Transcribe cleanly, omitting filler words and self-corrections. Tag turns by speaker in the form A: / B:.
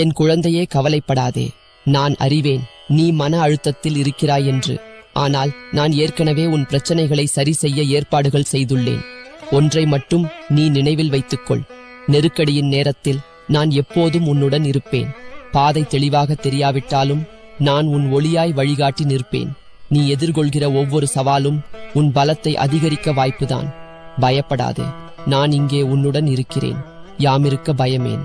A: என் குழந்தையே, கவலைப்படாதே. நான் அறிவேன் நீ மன அழுத்தத்தில் இருக்கிறாய் என்று. ஆனால் நான் ஏற்கனவே உன் பிரச்சனைகளை சரி செய்ய ஏற்பாடுகள் செய்துள்ளேன். ஒன்றை மட்டும் நீ நினைவில் வைத்துக்கொள். நெருக்கடியின் நேரத்தில் நான் எப்போதும் உன்னுடன் இருப்பேன். பாதை தெளிவாக தெரியாவிட்டாலும் நான் உன் ஒளியாய் வழிகாட்டி நிற்பேன். நீ எதிர்கொள்கிற ஒவ்வொரு சவாலும் உன் பலத்தை அதிகரிக்க வாய்ப்புதான். பயப்படாதே, நான் இங்கே உன்னுடன் இருக்கிறேன். யாமிருக்க பயமேன்.